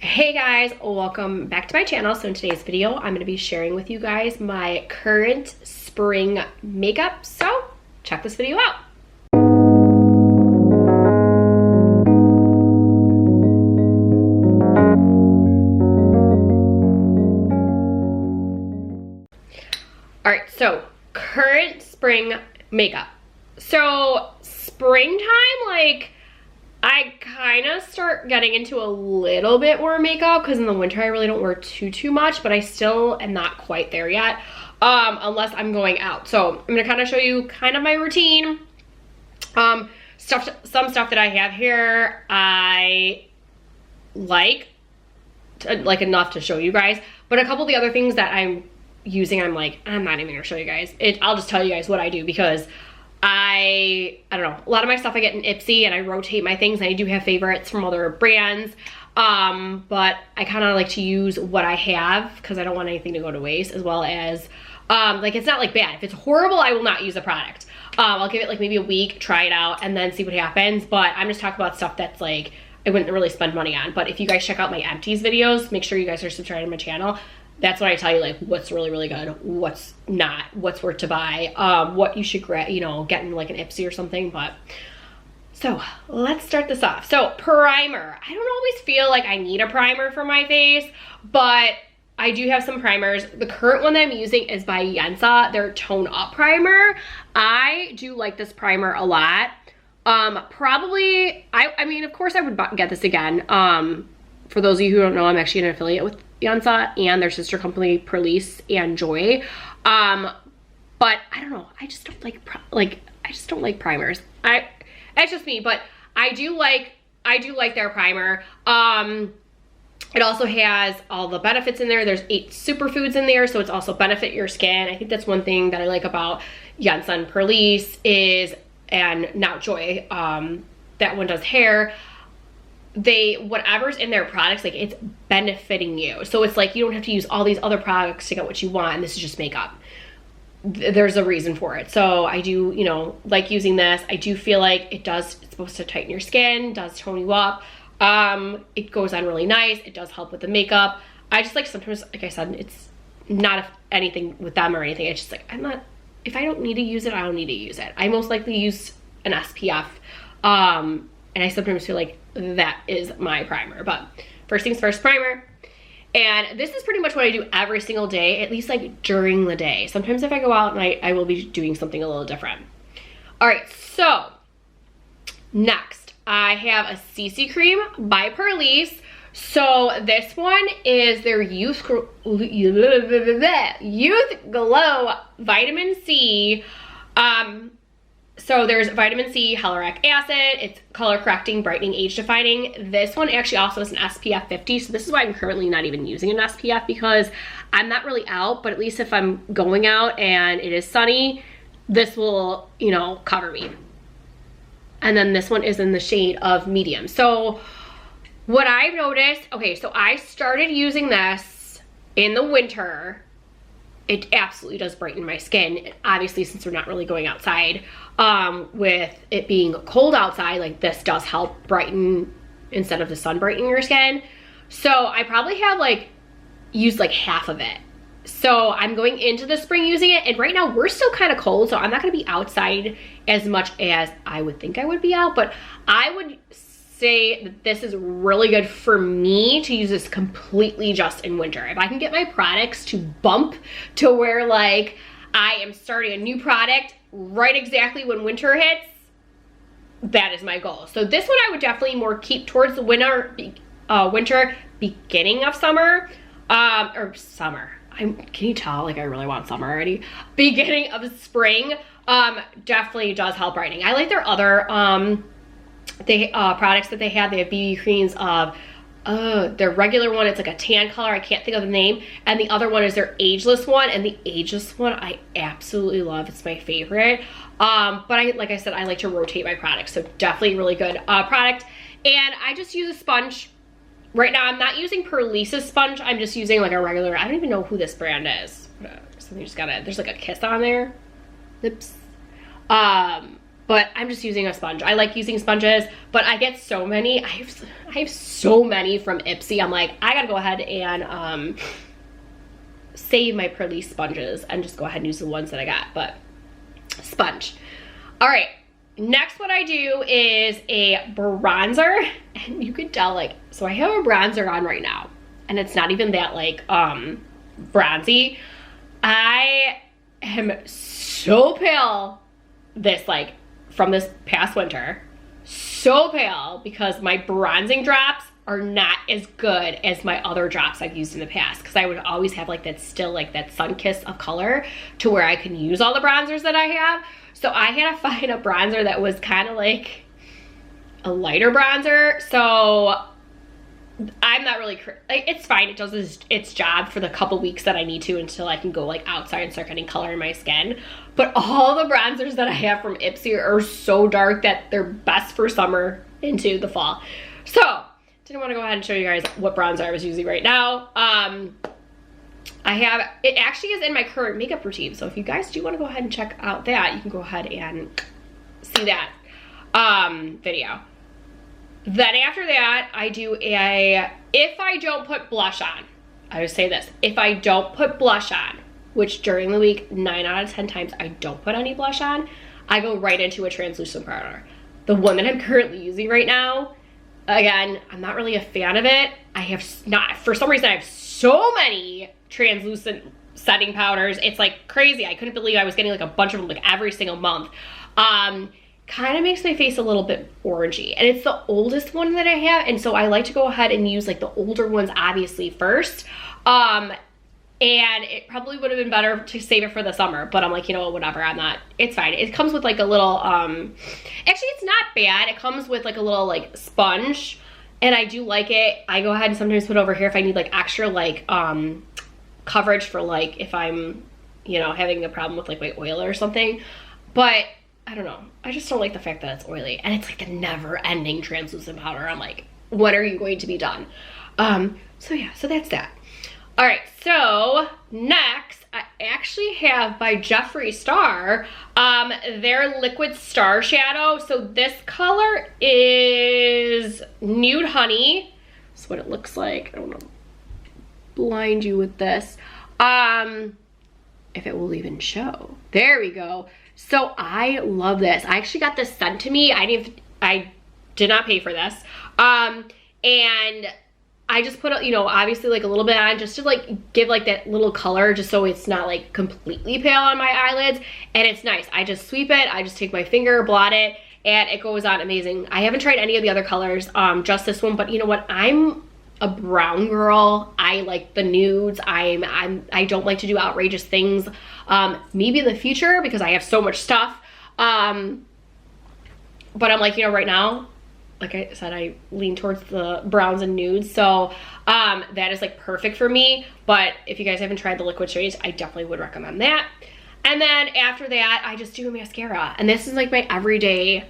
Hey guys, welcome back to my channel. So in today's video, I'm going to be sharing with you guys my current spring makeup. So check this video out. All right, so current spring makeup. So springtime, I kind of start getting into a little bit more makeup because in the winter I really don't wear too much, but I still am not quite there yet unless I'm going out. So I'm gonna kind of show you kind of my routine. Some stuff that I have here I like enough to show you guys, but a couple of the other things that I'm using, I'm not even gonna show you guys. I'll just tell you guys what I do because I don't know, a lot of my stuff I get in Ipsy and I rotate my things, and I do have favorites from other brands, but I kind of like to use what I have because I don't want anything to go to waste, as well as it's not bad. If it's horrible, I will not use the product. I'll give it maybe a week, try it out, and then see what happens. But I'm just talking about stuff that's I wouldn't really spend money on. But if you guys check out my empties videos, make sure you guys are subscribed to my channel. That's when I tell you what's really good, what's not, what's worth to buy, what you should get in an Ipsy or something. But so let's start this off. So primer, I don't always feel like I need a primer for my face, but I do have some primers. The current one that I'm using is by Yensa, their Tone Up Primer. I do like this primer a lot. Probably, I mean, of course I would get this again. For those of you who don't know, I'm actually an affiliate with Yensa and their sister company Perlice and Joy. But I don't know, I just don't like primers. It's just me, but I do like their primer. It also has all the benefits in there. There's 8 superfoods in there, so it's also benefit your skin. I think that's one thing that I like about Yensa and Perlice and now Joy, that one does hair. Whatever's in their products, it's benefiting you. So it's you don't have to use all these other products to get what you want, and this is just makeup. There's a reason for it. So I do, like using this. I do feel like it's supposed to tighten your skin, does tone you up. It goes on really nice. It does help with the makeup. I just sometimes, like I said, it's not anything with them or anything. It's just if I don't need to use it, I don't need to use it. I most likely use an SPF. And I sometimes feel like that is my primer. But first things first, primer. And this is pretty much what I do every single day, at least during the day. Sometimes if I go out and I will be doing something a little different. All right, so next I have a CC cream by Perlice. So this one is their Youth Glow Vitamin C. So there's vitamin C, hyaluronic acid, it's color correcting, brightening, age defining. This one actually also has an SPF 50, so this is why I'm currently not even using an SPF, because I'm not really out, but at least if I'm going out and it is sunny, this will, cover me. And then this one is in the shade of medium. So what I've noticed, okay, so I started using this in the winter. It absolutely does brighten my skin. Obviously, since we're not really going outside, with it being cold outside, this does help brighten instead of the sun brightening your skin. So I probably have used half of it. So I'm going into the spring using it, and right now we're still kind of cold, so I'm not gonna be outside as much as I would think I would be out, but I would say that this is really good for me to use this completely just in winter. If I can get my products to bump to where I am starting a new product right exactly when winter hits, that is my goal. So this one I would definitely more keep towards the winter, beginning of summer, or summer. Can you tell I really want summer already? Beginning of spring, definitely does help brightening. I like their other products that they have. They have BB creams of their regular one, it's a tan color, I can't think of the name, and the other one is their ageless one, and the ageless one I absolutely love. It's my favorite. But like I said, I like to rotate my products, so definitely really good product. And I just use a sponge. Right now I'm not using Perlice's sponge, I'm just using a regular, I don't even know who this brand is. Something just there's a kiss on there. Lips. But but I'm just using a sponge. I like using sponges, but I get so many. I have so many from Ipsy. I'm like, I gotta go ahead and save my Purlisse sponges and just go ahead and use the ones that I got, but sponge. All right, next what I do is a bronzer, and you can tell, like, so I have a bronzer on right now, and it's not even that like bronzy. I am so pale from this past winter, so pale, because my bronzing drops are not as good as my other drops I've used in the past, because I would always have like that still like that sun kiss of color to where I can use all the bronzers that I have. So I had to find a bronzer that was kind of like a lighter bronzer. So I'm not really, like, it's fine. It does its job for the couple weeks that I need to until I can go like outside and start getting color in my skin. But all the bronzers that I have from Ipsy are so dark that they're best for summer into the fall. So didn't want to go ahead and show you guys what bronzer I was using right now. It actually is in my current makeup routine. So if you guys do want to go ahead and check out that, you can go ahead and see that video. Then after that, I do if I don't put blush on, I would say this, if I don't put blush on, which during the week, 9 out of 10 times I don't put any blush on, I go right into a translucent powder. The one that I'm currently using right now, again, I'm not really a fan of it. For some reason, I have so many translucent setting powders. It's like crazy. I couldn't believe I was getting like a bunch of them like every single month. Kind of makes my face a little bit orangey, and it's the oldest one that I have, and so I like to go ahead and use like the older ones obviously first. And it probably would have been better to save it for the summer, but I'm like, you know what, whatever, it's fine. It comes with like a little, actually it's not bad. It comes with like a little like sponge, and I do like it. I go ahead and sometimes put it over here if I need like extra like coverage for like if I'm, you know, having a problem with like my oil or something. But I don't know, I just don't like the fact that it's oily, and it's like the never-ending translucent powder. I'm like, when are you going to be done? So yeah, so that's that. All right, so next I actually have by Jeffree Star, their Liquid Star Shadow. So this color is Nude Honey. That's what it looks like. I don't want to blind you with this. If it will even show. There we go. So I love this. I actually got this sent to me. I did not pay for this. And I just put, you know, obviously like a little bit on just to like give like that little color, just so it's not like completely pale on my eyelids. And it's nice. I just sweep it. I just take my finger, blot it, and it goes on amazing. I haven't tried any of the other colors, just this one, but you know what? I'm a brown girl. I like the nudes. I don't like to do outrageous things. Maybe in the future because I have so much stuff. But I'm like, you know, right now, like I said, I lean towards the browns and nudes. So that is like perfect for me. But if you guys haven't tried the liquid shades, I definitely would recommend that. And then after that, I just do a mascara. And this is like my everyday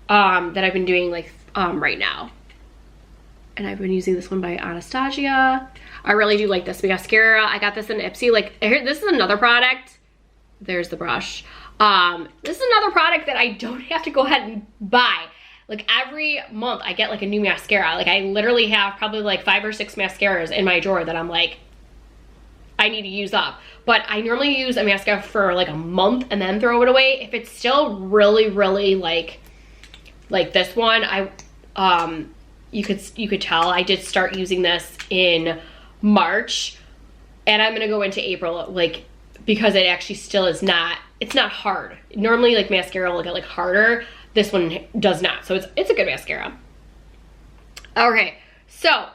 that I've been doing like right now. And I've been using this one by Anastasia. I really do like this mascara. I got this in Ipsy. Like, this is another product. There's the brush. This is another product that I don't have to go ahead and buy. Like every month I get like a new mascara. Like I literally have probably like 5 or 6 mascaras in my drawer that I'm like, I need to use up. But I normally use a mascara for like a month and then throw it away. If it's still really, really like this one, you could tell I did start using this in March, and I'm gonna go into April, like, because it actually still is not, it's not hard. Normally like mascara will get like harder. This one does not, so it's a good mascara. Okay, so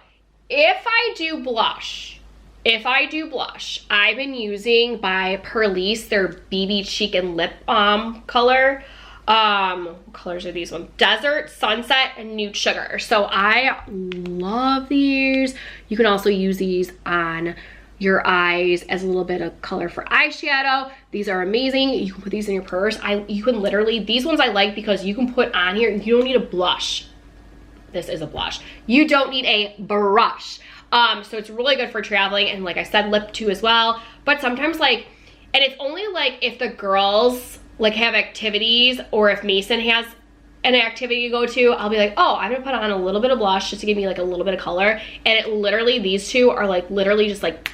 if I do blush, I've been using by Purlisse their BB Cheek and Lip color. What colors are these ones? Desert, Sunset, and Nude Sugar. So I love these. You can also use these on your eyes as a little bit of color for eyeshadow. These are amazing. You can put these in your purse. You can literally, these ones I like because you can put on here, you don't need a blush. This is a blush. You don't need a brush. So it's really good for traveling, and like I said, lip too as well. But sometimes like, and it's only like if the girls like have activities, or if Mason has an activity to go to, I'll be like, oh, I'm gonna put on a little bit of blush just to give me like a little bit of color. And it literally, these two are like literally just like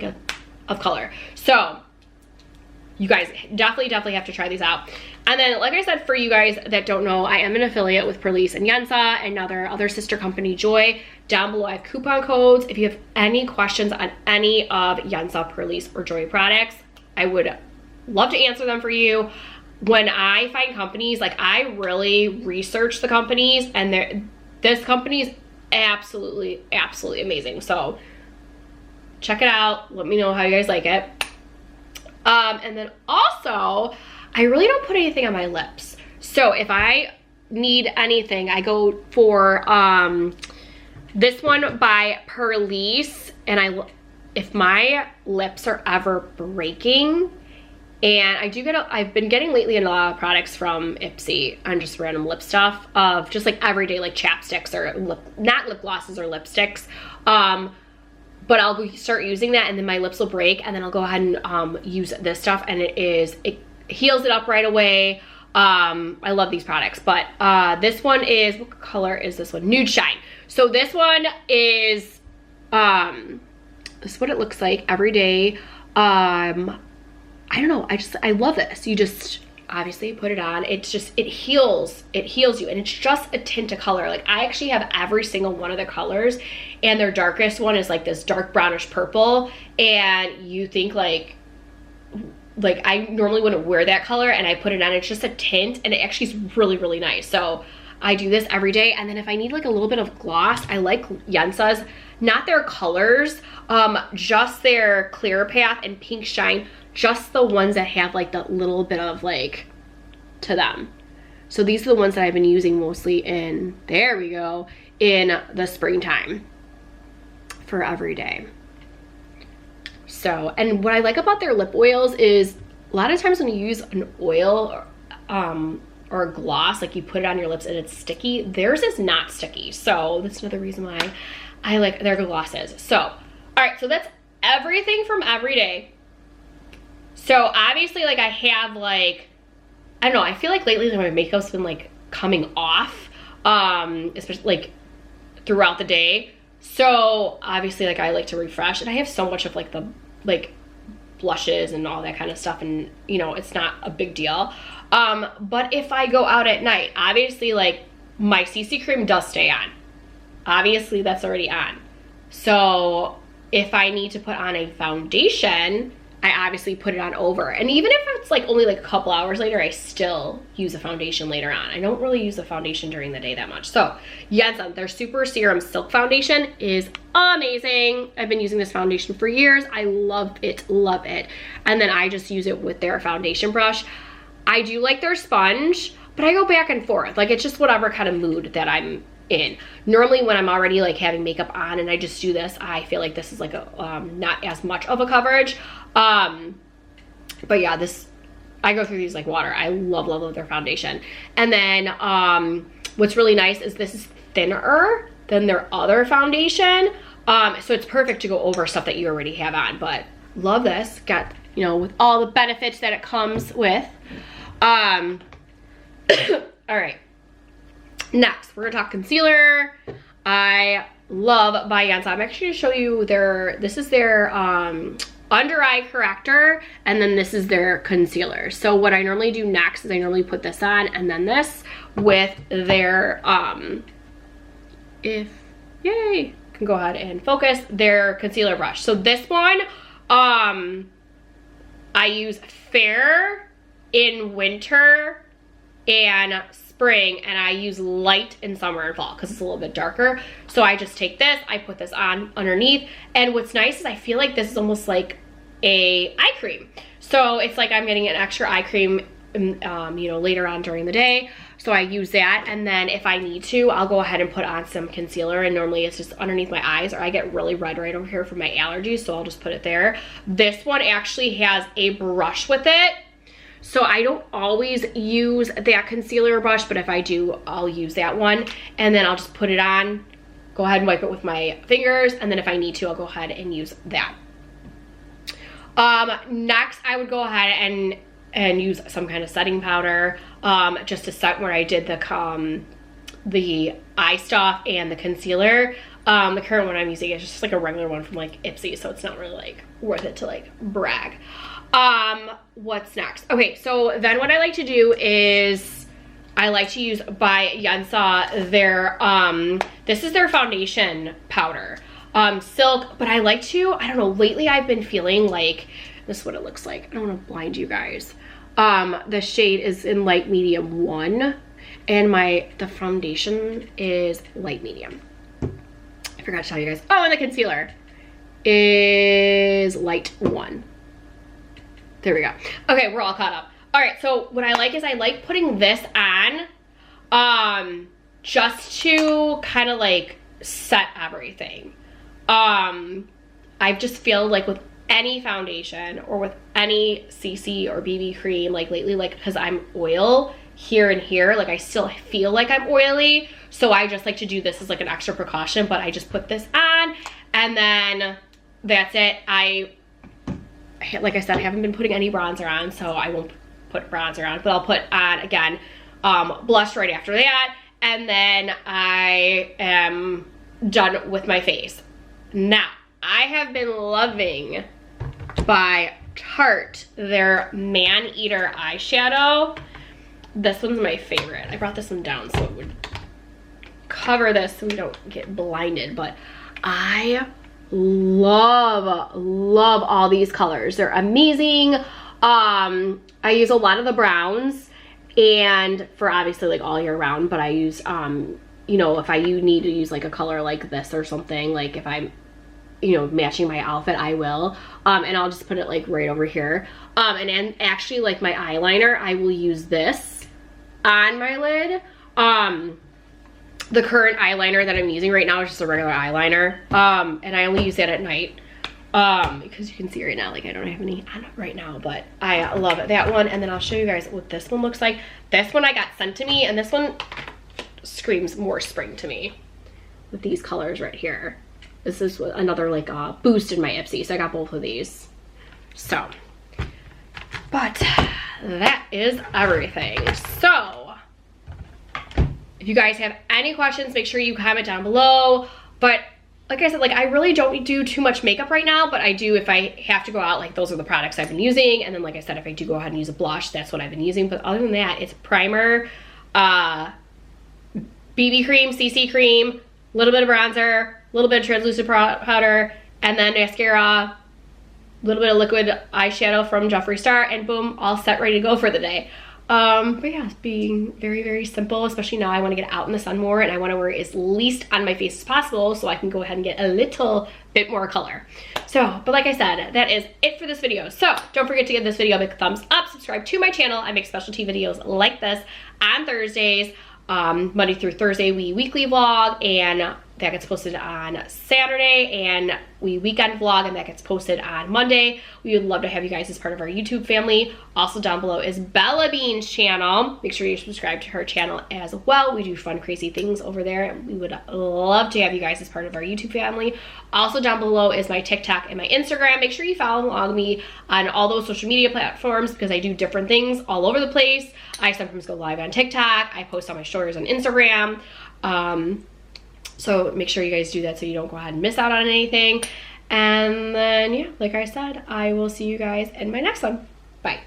a of color. So you guys definitely have to try these out. And then, like I said, for you guys that don't know, I am an affiliate with Perlise and Yensa and other sister company Joy. Down below I have coupon codes. If you have any questions on any of Yensa, Perlise, or Joy products, I would love to answer them for you. When I find companies, like I really research the companies, and this company is absolutely amazing. So check it out. Let me know how you guys like it. And then also, I really don't put anything on my lips. So if I need anything, I go for this one by Perlise. And if my lips are ever breaking, and I've been getting lately a lot of products from Ipsy on just random lip stuff of just like everyday like chapsticks or not lip glosses or lipsticks. But I'll start using that and then my lips will break, and then I'll go ahead and use this stuff, and it heals it up right away. I love these products, but this one is, what color is this one? Nude Shine. So this one is, this is what it looks like every day. I don't know, I love this. You just obviously put it on. It's just, it heals you, and it's just a tint of color. Like I actually have every single one of the colors, and their darkest one is like this dark brownish purple, and you think like I normally wouldn't wear that color, and I put it on. It's just a tint, and it actually is really nice. So I do this every day. And then if I need like a little bit of gloss, I like Yensa's, not their colors, just their Clear Path and Pink Shine, just the ones that have like the little bit of like to them. So these are the ones that I've been using mostly in, there we go, in the springtime for every day. So, and what I like about their lip oils is a lot of times when you use an oil or a gloss, like you put it on your lips and it's sticky, theirs is not sticky. So that's another reason why I like their glosses. So, all right, so that's everything from every day. So obviously, like I have like, I don't know, I feel like lately my makeup's been like coming off, especially like throughout the day. So obviously like I like to refresh, and I have so much of like the like blushes and all that kind of stuff, and you know, it's not a big deal. But if I go out at night, obviously like my CC cream does stay on. Obviously that's already on. So if I need to put on a foundation, I obviously put it on over. And even if it's like only like a couple hours later, I still use a foundation later on. I don't really use the foundation during the day that much. So Yensa, their Super Serum Silk Foundation is amazing. I've been using this foundation for years. I love it. And then I just use it with their foundation brush. I do like their sponge, but I go back and forth. Like it's just whatever kind of mood that I'm in. Normally when I'm already like having makeup on and I just do this, I feel like this is like a not as much of a coverage. But yeah, this, I go through these like water. I love their foundation. And then what's really nice is this is thinner than their other foundation, so it's perfect to go over stuff that you already have on. But love this, got, you know, with all the benefits that it comes with. All right, next we're gonna talk concealer. I love by Yensa. I'm actually gonna show you their, this is their under eye corrector, and then this is their concealer. So what I normally do next is I normally put this on and then this with their yay, can go ahead and focus, their concealer brush. So this one I use fair in winter and spring, and I use light in summer and fall because it's a little bit darker. So I just take this, I put this on underneath, and what's nice is I feel like this is almost like a eye cream. So it's like I'm getting an extra eye cream, you know, later on during the day. So I use that, and then if I need to, I'll go ahead and put on some concealer, and normally it's just underneath my eyes, or I get really red right over here from my allergies, so I'll just put it there. This one actually has a brush with it. So I don't always use that concealer brush, but if I do, I'll use that one. And then I'll just put it on, go ahead and wipe it with my fingers. And then if I need to, I'll go ahead and use that. Next, I would go ahead and and use some kind of setting powder just to set where I did the eye stuff and the concealer. The current one I'm using is just like a regular one from like Ipsy, so it's not really like worth it to like brag. What's next? Okay, so then what I like to do is I like to use by Yensa their this is their foundation powder, Silk. But I like to, I don't know, lately I've been feeling like, this is what it looks like. I don't want to blind you guys. The shade is in light medium 1 and the foundation is light medium. I forgot to tell you guys. Oh, and the concealer is light 1. There we go. Okay, we're all caught up. All right, so what I like is I like putting this on just to kind of like set everything. I just feel like with any foundation or with any CC or BB cream, like lately, like because I'm oil here and here, like I still feel like I'm oily, so I just like to do this as like an extra precaution. But I just put this on and then that's it. Like I said, I haven't been putting any bronzer on, so I won't put bronzer on, but I'll put on again blush right after that, and then I am done with my face. Now I have been loving by Tarte their Man Eater eyeshadow. This one's my favorite. I brought this one down so it would cover this so we don't get blinded, but I love all these colors. They're amazing. I use a lot of the browns, and for obviously like all year round, but I use you know, if you need to use like a color like this or something, like if I'm, you know, matching my outfit, I will. And I'll just put it like right over here. And then actually like my eyeliner, I will use this on my lid. The current eyeliner that I'm using right now is just a regular eyeliner. And I only use that at night. Because you can see right now, like I don't have any on right now, but I love that one. And then I'll show you guys what this one looks like. This one I got sent to me, and this one screams more spring to me with these colors right here. This is another like boost in my Ipsy, so I got both of these. So, but that is everything. So if you guys have any questions, make sure you comment down below. But like I said, like I really don't do too much makeup right now, but I do if I have to go out, like those are the products I've been using. And then like I said, if I do go ahead and use a blush, that's what I've been using. But other than that, it's primer, BB cream, CC cream, a little bit of bronzer, a little bit of translucent powder, and then mascara, a little bit of liquid eyeshadow from Jeffree Star, and boom, all set, ready to go for the day. But yeah, it's being very, very simple, especially now I want to get out in the sun more and I want to wear as least on my face as possible so I can go ahead and get a little bit more color. So, but like I said, that is it for this video. So don't forget to give this video a big thumbs up, subscribe to my channel. I make specialty videos like this on Thursdays, Monday through Thursday, we weekly vlog, and that gets posted on Saturday, and we weekend vlog, and that gets posted on Monday. We would love to have you guys as part of our YouTube family. Also down below is Bella Bean's channel. Make sure you subscribe to her channel as well. We do fun, crazy things over there, and we would love to have you guys as part of our YouTube family. Also down below is my TikTok and my Instagram. Make sure you follow along me on all those social media platforms because I do different things all over the place. I sometimes go live on TikTok. I post on my stories on Instagram. So make sure you guys do that so you don't go ahead and miss out on anything. And then, yeah, like I said, I will see you guys in my next one. Bye.